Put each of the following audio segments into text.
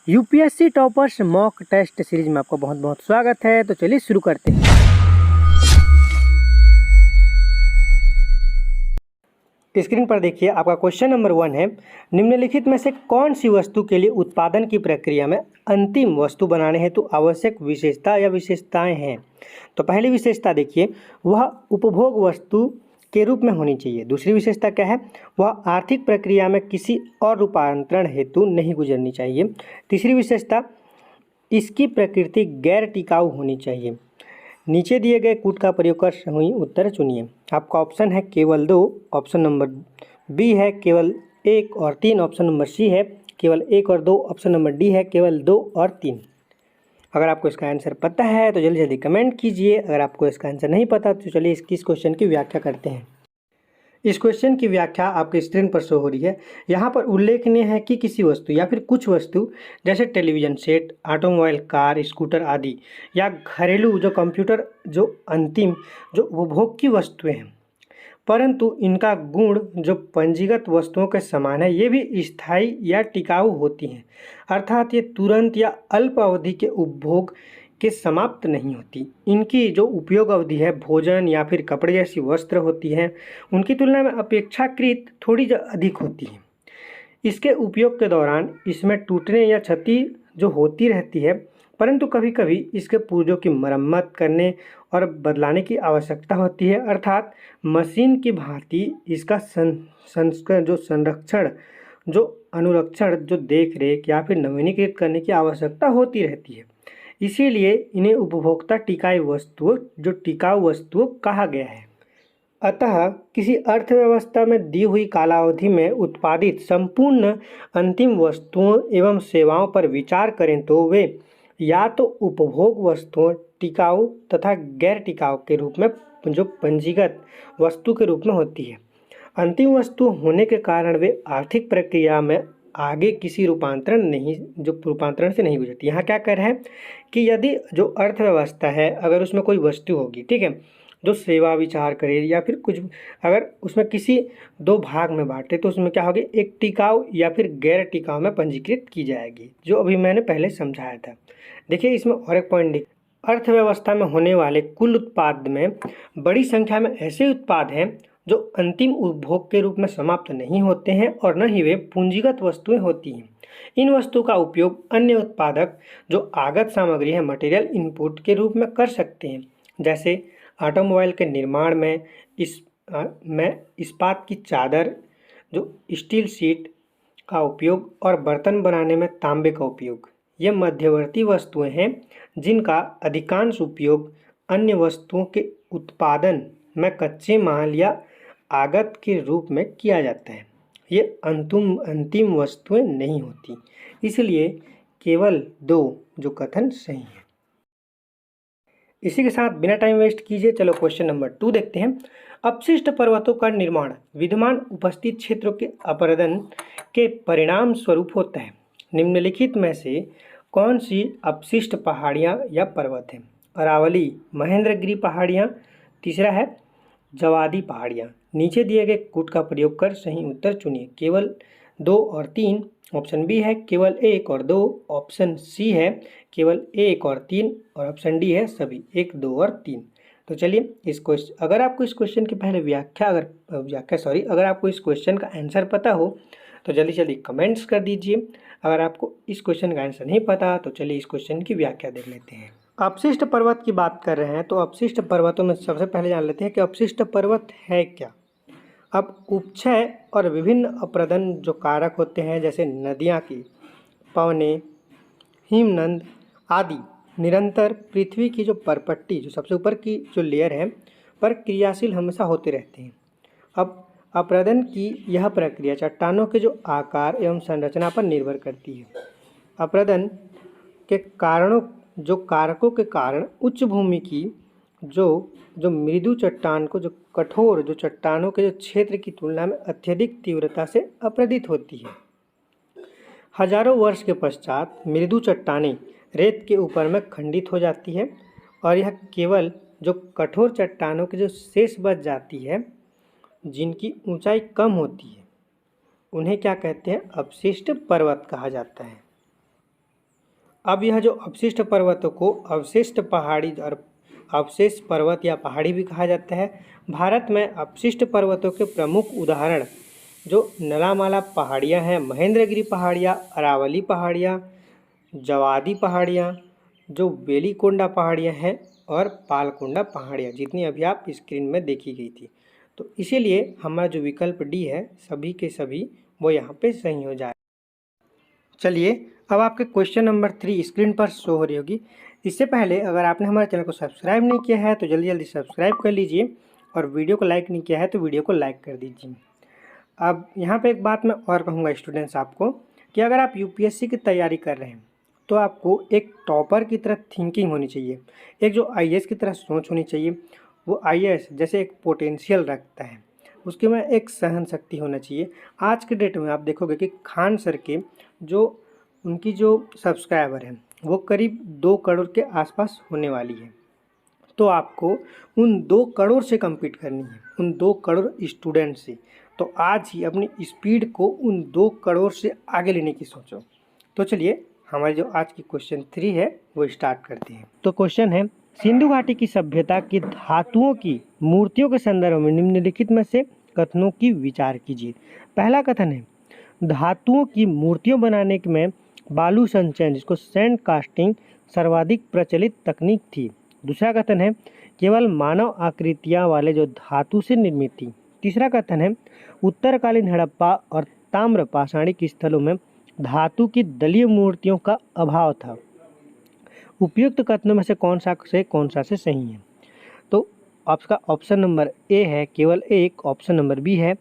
UPSC toppers mock test series में आपका बहुत बहुत स्वागत है। तो चलिए शुरू करते हैं। स्क्रीन पर देखिए, आपका क्वेश्चन नंबर 1 है, निम्नलिखित में से कौन सी वस्तु के लिए उत्पादन की प्रक्रिया में अंतिम वस्तु बनाने हेतु आवश्यक विशेषता या विशेषताएं हैं। तो पहली विशेषता देखिए, वह उपभोग वस्तु के रूप में होनी चाहिए। दूसरी विशेषता क्या है, वह आर्थिक प्रक्रिया में किसी और रूपांतरण हेतु नहीं गुजरनी चाहिए। तीसरी विशेषता, इसकी प्रकृति गैर टिकाऊ होनी चाहिए। नीचे दिए गए कूट का प्रयोग कर सही उत्तर चुनिए। आपका ऑप्शन है केवल 2, ऑप्शन नंबर बी है केवल 1 और 3, ऑप्शन नंबर सी है केवल 1 और 2, ऑप्शन नंबर डी है केवल 2 और 3। अगर आपको इसका आंसर पता है तो जल्दी जल्दी कमेंट कीजिए। अगर आपको इसका आंसर नहीं पता तो चलिए इस क्वेश्चन की व्याख्या करते हैं। इस क्वेश्चन की व्याख्या आपके स्क्रीन पर शो हो रही है। यहाँ पर उल्लेखनीय है कि किसी वस्तु या फिर कुछ वस्तु जैसे television set, automobile, car, scooter आदि या घरेलू जो कंप्यूटर जो अंतिम जो उपभोग की वस्तुएं हैं, परंतु इनका गुण जो पंजीगत वस्तुओं के समान है, ये भी स्थायी या टिकाऊ होती हैं। अर्थात ये तुरंत या अल्प अवधि के उपभोग के समाप्त नहीं होती। इनकी जो उपयोग अवधि है, भोजन या फिर कपड़े जैसी वस्त्र होती है, उनकी तुलना में अपेक्षाकृत थोड़ी अधिक होती है। इसके उपयोग के दौरान इसमें टूटने या क्षति जो होती रहती है, परंतु कभी कभी इसके पुर्जों की मरम्मत करने और बदलाने की आवश्यकता होती है। अर्थात मशीन की भांति इसका संस्करण जो संरक्षण जो अनुरक्षण जो देख रेख या फिर नवीनीकृत करने की आवश्यकता होती रहती है। इसीलिए इन्हें उपभोक्ता टिकाऊ वस्तुओं कहा गया है। अतः किसी अर्थव्यवस्था में दी हुई कालावधि में उत्पादित संपूर्ण अंतिम वस्तुओं एवं सेवाओं पर विचार करें तो वे या तो उपभोग वस्तुओं, टिकाऊ तथा गैर टिकाऊ के रूप में जो पंजीगत वस्तु के रूप में होती है। अंतिम वस्तु होने के कारण वे आर्थिक प्रक्रिया में आगे किसी रूपांतरण से नहीं गुजरती। यहाँ क्या कह रहे हैं कि यदि जो अर्थव्यवस्था है, अगर उसमें कोई वस्तु होगी, ठीक है, जो सेवा विचार करे या फिर कुछ, अगर उसमें किसी 2 भाग में बांटे तो उसमें क्या होगी, एक टिकाऊ या फिर गैर टिकाऊ में पंजीकृत की जाएगी, जो अभी मैंने पहले समझाया था। देखिए इसमें और एक पॉइंट, अर्थव्यवस्था में होने वाले कुल उत्पाद में बड़ी संख्या में ऐसे उत्पाद हैं जो अंतिम उपभोग के रूप में समाप्त नहीं होते हैं और न ही वे पूंजीगत वस्तुएं होती हैं। इन वस्तुओं का उपयोग अन्य उत्पादक जो आगत सामग्री है, मटेरियल इनपुट के रूप में कर सकते हैं। जैसे ऑटोमोबाइल के निर्माण में इस्पात की चादर, जो स्टील शीट का उपयोग और बर्तन बनाने में तांबे का उपयोग। ये मध्यवर्ती वस्तुएं हैं जिनका अधिकांश उपयोग अन्य वस्तुओं के उत्पादन में कच्चे माल या आगत के रूप में किया जाता है। ये अंतिम वस्तुएं नहीं होती। इसलिए केवल 2 जो कथन सही है। इसी के साथ बिना टाइम वेस्ट कीजिए चलो क्वेश्चन नंबर 2 देखते हैं। अपशिष्ट पर्वतों का निर्माण विद्यमान उपस्थित क्षेत्रों के अपरदन के परिणाम स्वरूप होता है। निम्नलिखित में से कौन सी अपशिष्ट पहाड़ियाँ या पर्वत हैं? अरावली, महेंद्रगिरी पहाड़ियाँ, तीसरा है जवादी पहाड़ियाँ। नीचे दिए गए कूट का प्रयोग कर सही उत्तर चुनिए। केवल 2 और 3, ऑप्शन बी है केवल 1 और 2, ऑप्शन सी है केवल 1 और 3 और ऑप्शन डी है सभी 1, 2 और 3। तो चलिए अगर आपको इस क्वेश्चन की पहले अगर आपको इस क्वेश्चन का आंसर पता हो तो जल्दी जल्दी कमेंट्स कर दीजिए। अगर आपको इस क्वेश्चन का आंसर नहीं पता तो चलिए इस क्वेश्चन की व्याख्या देख लेते हैं। अपशिष्ट पर्वत की बात कर रहे हैं तो अपशिष्ट पर्वतों में सबसे पहले जान लेते हैं कि अपशिष्ट पर्वत है क्या। अब उपक्षय और विभिन्न अपरदन जो कारक होते हैं, जैसे नदियाँ की पवने, हिमनद आदि निरंतर पृथ्वी की जो परपट्टी, जो सबसे ऊपर की जो लेयर है, पर क्रियाशील हमेशा होते रहते हैं। अब अपरदन की यह प्रक्रिया चट्टानों के जो आकार एवं संरचना पर निर्भर करती है। अपरदन के कारकों के कारण उच्च भूमि की जो मृदु चट्टान को, जो कठोर जो चट्टानों के जो क्षेत्र की तुलना में अत्यधिक तीव्रता से अपरदित होती है। हजारों वर्ष के पश्चात मृदु चट्टानें रेत के ऊपर में खंडित हो जाती है और यह केवल जो कठोर चट्टानों के जो शेष बच जाती है, जिनकी ऊंचाई कम होती है, उन्हें क्या कहते हैं? अपशिष्ट पर्वत कहा जाता है। अब यह जो अवशिष्ट पर्वतों को अवशिष्ट पहाड़ी और अवशेष पर्वत या पहाड़ी भी कहा जाता है। भारत में अवशिष्ट पर्वतों के प्रमुख उदाहरण जो नलामाला पहाड़ियाँ हैं, महेंद्रगिरी पहाड़ियाँ, अरावली पहाड़ियाँ, जवादी पहाड़ियाँ, जो वेलिकोंडा पहाड़ियाँ हैं और पालकोंडा पहाड़ियाँ, जितनी अभी आप स्क्रीन में देखी गई थी। तो इसीलिए हमारा जो विकल्प डी है सभी के सभी वो यहाँ पे सही हो जाए। चलिए अब आपके क्वेश्चन नंबर 3 स्क्रीन पर शो हो रही होगी। इससे पहले अगर आपने हमारे चैनल को सब्सक्राइब नहीं किया है तो जल्दी जल्दी सब्सक्राइब कर लीजिए और वीडियो को लाइक नहीं किया है तो वीडियो को लाइक कर दीजिए। अब यहाँ पे एक बात मैं और कहूँगा स्टूडेंट्स आपको कि अगर आप यूपीएससी की तैयारी कर रहे हैं तो आपको एक टॉपर की तरह थिंकिंग होनी चाहिए, एक जो आईएएस की तरह सोच होनी चाहिए। वो आईएएस जैसे एक पोटेंशियल रखता है, उसके में एक सहन शक्ति होना चाहिए। आज के डेट में आप देखोगे कि खान सर के जो उनकी जो सब्सक्राइबर हैं वो करीब 2 करोड़ के आसपास होने वाली है। तो आपको उन 2 करोड़ से कम्पीट करनी है, उन 2 करोड़ स्टूडेंट से। तो आज ही अपनी स्पीड को उन 2 करोड़ से आगे लेने की सोचो। तो चलिए हमारी जो आज की क्वेश्चन 3 है वो स्टार्ट करते हैं। तो क्वेश्चन है, सिंधु घाटी की सभ्यता की धातुओं की मूर्तियों के संदर्भ में निम्नलिखित में से कथनों की विचार कीजिए। पहला कथन है, धातुओं की मूर्तियों बनाने में बालू संचयन जिसको सैंड कास्टिंग सर्वाधिक प्रचलित तकनीक थी। दूसरा कथन है, केवल मानव आकृतियां वाले जो धातु से निर्मित थी। तीसरा कथन है, उत्तरकालीन हड़प्पा और ताम्र पाषाणिक स्थलों में धातु की दलीय मूर्तियों का अभाव था। उपयुक्त कथनों में से कौन सा से सही है? तो आपका ऑप्शन नंबर ए है केवल 1, ऑप्शन नंबर बी है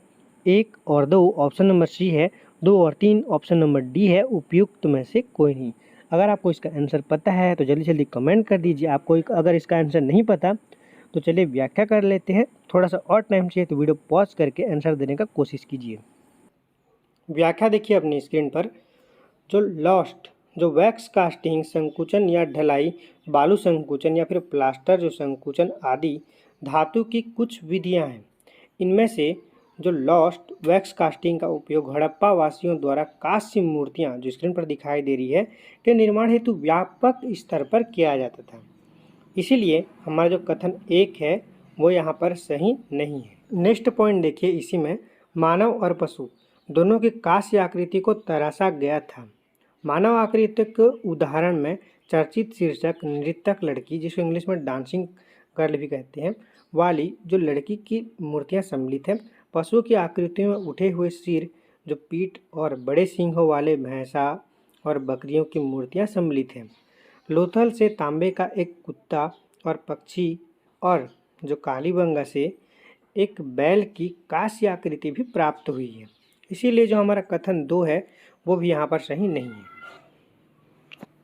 1 और 2, ऑप्शन नंबर सी है 2 और 3, ऑप्शन नंबर डी है उपयुक्त में से कोई नहीं। अगर आपको इसका आंसर पता है तो जल्दी जल्दी कमेंट कर दीजिए। आपको अगर इसका आंसर नहीं पता तो चलिए व्याख्या कर लेते हैं। थोड़ा सा और टाइम चाहिए तो वीडियो पॉज करके आंसर देने का कोशिश कीजिए। व्याख्या देखिए अपनी स्क्रीन पर। जो वैक्स कास्टिंग संकुचन या ढलाई, बालू संकुचन या फिर प्लास्टर जो संकुचन आदि धातु की कुछ विधियां हैं। इनमें से जो लॉस्ट वैक्स कास्टिंग का उपयोग हड़प्पा वासियों द्वारा कांस्य मूर्तियां जो स्क्रीन पर दिखाई दे रही है के निर्माण हेतु व्यापक स्तर पर किया जाता था। इसीलिए हमारा जो कथन 1 है वो यहाँ पर सही नहीं है। नेक्स्ट पॉइंट देखिए, इसी में मानव और पशु दोनों की कांस्य आकृति को तराशा गया था। मानव आकृति के उदाहरण में चर्चित शीर्षक नृतक लड़की, जिसको इंग्लिश में डांसिंग गर्ल भी कहते हैं, वाली जो लड़की की मूर्तियां सम्मिलित हैं। पशुओं की आकृतियों में उठे हुए सिर, जो पीठ और बड़े सींगों वाले भैंसा और बकरियों की मूर्तियां सम्मिलित हैं। लोथल से तांबे का एक कुत्ता और पक्षी और जो कालीबंगा से एक बैल की कांस्य आकृति भी प्राप्त हुई है। इसीलिए जो हमारा कथन 2 है वो भी यहाँ पर सही नहीं है।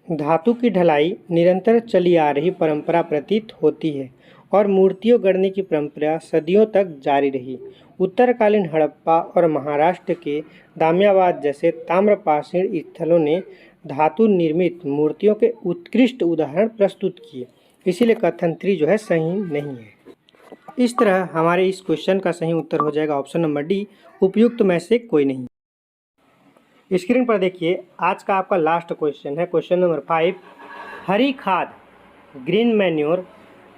धातु की ढलाई निरंतर चली आ रही परंपरा प्रतीत होती है और मूर्तियों गढ़ने की परंपरा सदियों तक जारी रही। उत्तरकालीन हड़प्पा और महाराष्ट्र के दाम्याबाद जैसे ताम्रपाषाण स्थलों ने धातु निर्मित मूर्तियों के उत्कृष्ट उदाहरण प्रस्तुत किए। इसीलिए कथन 3 जो है सही नहीं है। इस तरह हमारे इस क्वेश्चन का सही उत्तर हो जाएगा ऑप्शन नंबर डी, उपयुक्त में से कोई नहीं। स्क्रीन पर देखिए आज का आपका लास्ट क्वेश्चन है, क्वेश्चन नंबर 5। हरी खाद ग्रीन मैन्योर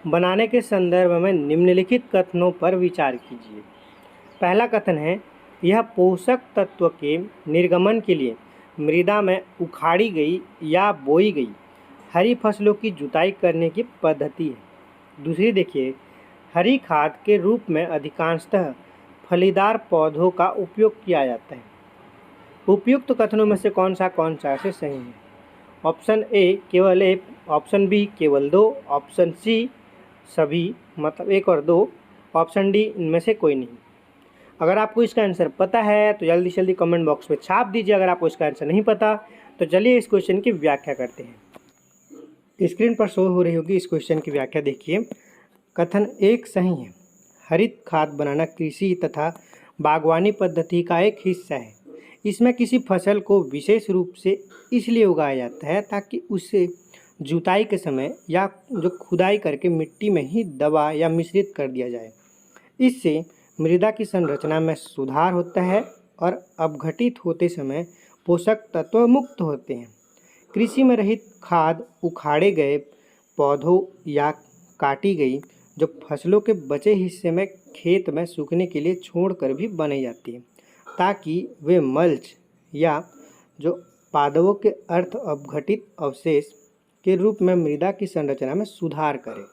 बनाने के संदर्भ में निम्नलिखित कथनों पर विचार कीजिए। पहला कथन है, यह पोषक तत्व के निर्गमन के लिए मृदा में उखाड़ी गई या बोई गई हरी फसलों की जुताई करने की पद्धति है। दूसरी देखिए, हरी खाद के रूप में अधिकांशतः फलीदार पौधों का उपयोग किया जाता है। उपयुक्त कथनों में से कौन सा से सही है? ऑप्शन ए केवल 1, ऑप्शन बी केवल 2, ऑप्शन सी सभी मतलब 1 और 2, ऑप्शन डी इनमें से कोई नहीं। अगर आपको इसका आंसर पता है तो जल्दी से जल्दी कमेंट बॉक्स में छाप दीजिए। अगर आपको इसका आंसर नहीं पता तो चलिए इस क्वेश्चन की व्याख्या करते हैं। स्क्रीन पर शो हो रही होगी इस क्वेश्चन की व्याख्या देखिए। कथन 1 सही है। हरित खाद बनाना कृषि तथा बागवानी पद्धति का एक हिस्सा है। इसमें किसी फसल को विशेष रूप से इसलिए उगाया जाता है ताकि उसे जुताई के समय या जो खुदाई करके मिट्टी में ही दबा या मिश्रित कर दिया जाए। इससे मृदा की संरचना में सुधार होता है और अपघटित होते समय पोषक तत्व मुक्त होते हैं। कृषि में रहित खाद उखाड़े गए पौधों या काटी गई जो फसलों के बचे हिस्से में खेत में सूखने के लिए छोड़कर भी बनाई जाती है, ताकि वे मल्च या जो पादपों के अर्ध अपघटित अवशेष के रूप में मृदा की संरचना में सुधार करें।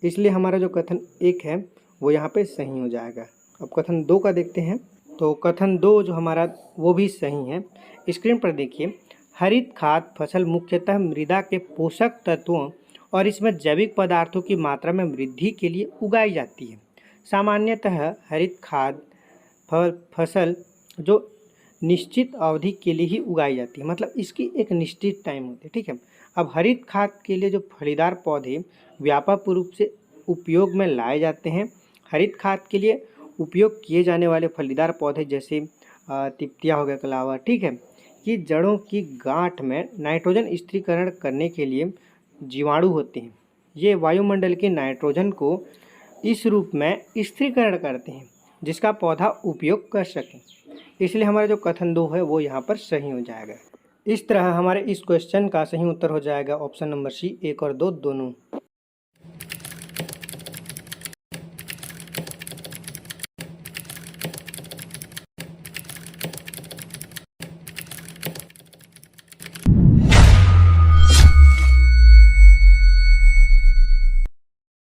इसलिए हमारा जो कथन 1 है वो यहाँ पे सही हो जाएगा। अब कथन 2 का देखते हैं। तो कथन 2 जो हमारा वो भी सही है। स्क्रीन पर देखिए, हरित खाद फसल मुख्यतः मृदा के पोषक तत्वों और इसमें जैविक पदार्थों की मात्रा में वृद्धि के लिए उगाई जाती है। सामान्यतः हरित खाद फसल जो निश्चित अवधि के लिए ही उगाई जाती है, मतलब इसकी एक निश्चित टाइम होती है, ठीक है। अब हरित खाद के लिए जो फलीदार पौधे व्यापक रूप से उपयोग में लाए जाते हैं। हरित खाद के लिए उपयोग किए जाने वाले फलीदार पौधे जैसे तिपतिया हो गया, कलावा, ठीक है, कि जड़ों की गांठ में नाइट्रोजन स्थिरीकरण करने के लिए जीवाणु होते हैं। ये वायुमंडल के नाइट्रोजन को इस रूप में स्थिरीकरण करते हैं जिसका पौधा उपयोग कर सके। इसलिए हमारा जो कथन 2 है वो यहाँ पर सही हो जाएगा। इस तरह हमारे इस क्वेश्चन का सही उत्तर हो जाएगा ऑप्शन नंबर सी, 1 और 2 दोनों।